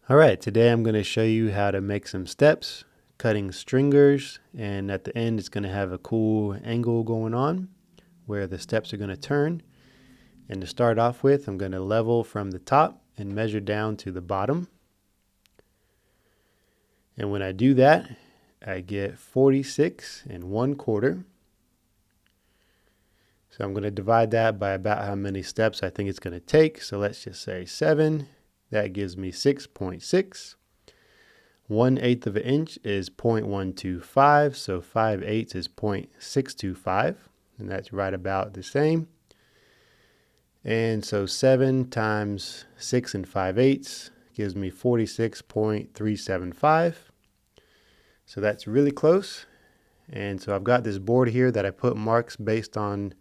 Alright, today I'm going to show you how to make some steps, cutting stringers, and at the end it's going to have a cool angle going on where the steps are going to turn. And to start off with, I'm going to level from the top and measure down to the bottom. And when I do that, I get 46 1/4. So I'm going to divide that by about how many steps I think it's going to take. So let's just say 7. That gives me 6.6. 1/8 of an inch is 0.125, so 5/8 is 0.625, and that's right about the same. And so 7 times 6 5/8 gives me 46.375. So that's really close. And so I've got this board here that I put marks based on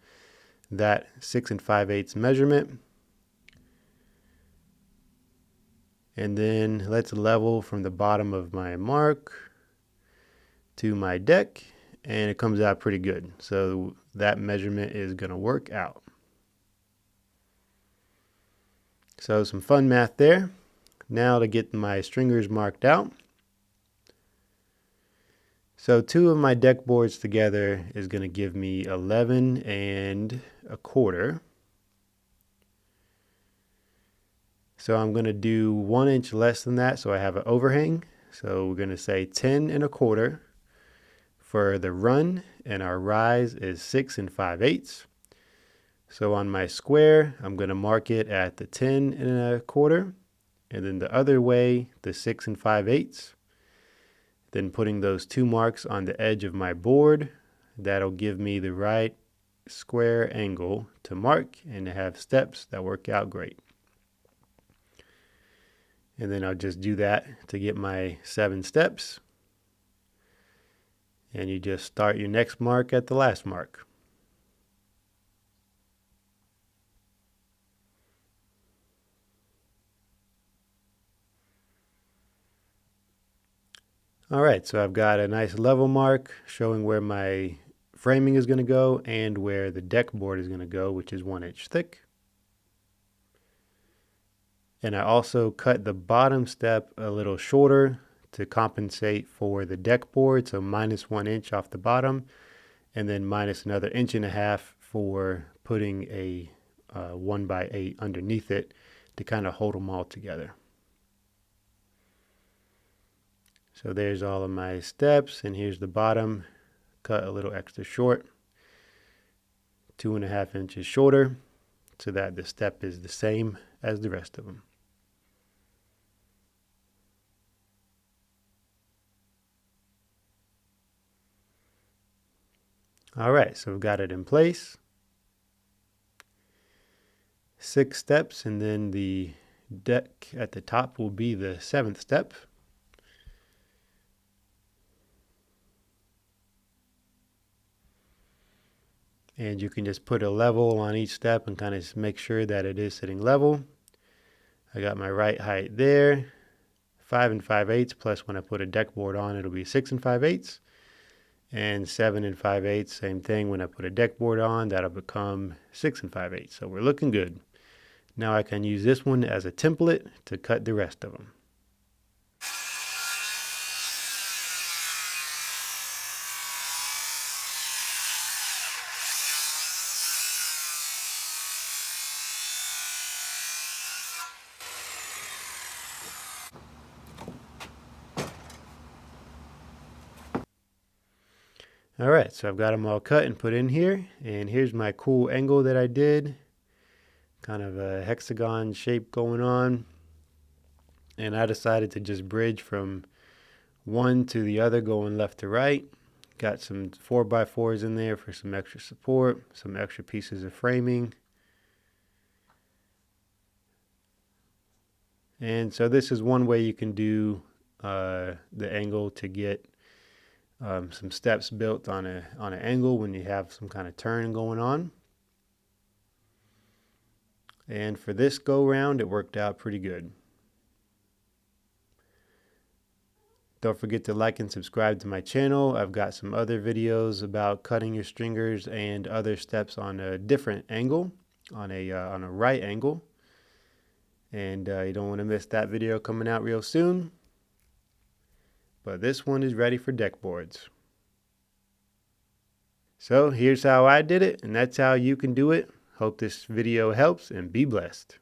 that 6 5/8 measurement. And then let's level from the bottom of my mark to my deck, and it comes out pretty good. So that measurement is going to work out. So some fun math there. Now to get my stringers marked out. So 2 of my deck boards together is going to give me 11 1/4. So I'm going to do 1 inch less than that, so I have an overhang. So we're going to say 10 1/4 for the run, and our rise is 6 5/8. So on my square, I'm going to mark it at the 10 1/4, and then the other way, the 6 5/8. Then putting those 2 marks on the edge of my board, that'll give me the right square angle to mark and to have steps that work out great. And then I'll just do that to get my 7 steps. And you just start your next mark at the last mark. Alright, so I've got a nice level mark showing where my framing is going to go and where the deck board is going to go, which is 1 inch thick. And I also cut the bottom step a little shorter to compensate for the deck board, so minus 1 inch off the bottom, and then minus another 1.5 inches for putting a 1x8 underneath it to kind of hold them all together. So there's all of my steps, and here's the bottom, cut a little extra short, 2.5 inches shorter, so that the step is the same as the rest of them. Alright, so we've got it in place. 6 steps, and then the deck at the top will be the 7th step. And you can just put a level on each step and kind of make sure that it is sitting level. I got my right height there, 5 5/8, plus when I put a deck board on, it'll be 6 5/8. And 7 5/8, same thing. When I put a deck board on, that'll become 6 5/8. So we're looking good. Now I can use this one as a template to cut the rest of them. Alright, so I've got them all cut and put in here, and here's my cool angle that I did. Kind of a hexagon shape going on. And I decided to just bridge from one to the other going left to right. Got some 4x4s in there for some extra support, some extra pieces of framing. And so this is one way you can do the angle to get some steps built on an angle when you have some kind of turn going on. And for this go round, it worked out pretty good. Don't forget to like and subscribe to my channel. I've got some other videos about cutting your stringers and other steps on a different angle, on a right angle. and you don't want to miss that video coming out real soon. But this one is ready for deck boards. So here's how I did it, and that's how you can do it. Hope this video helps, and be blessed.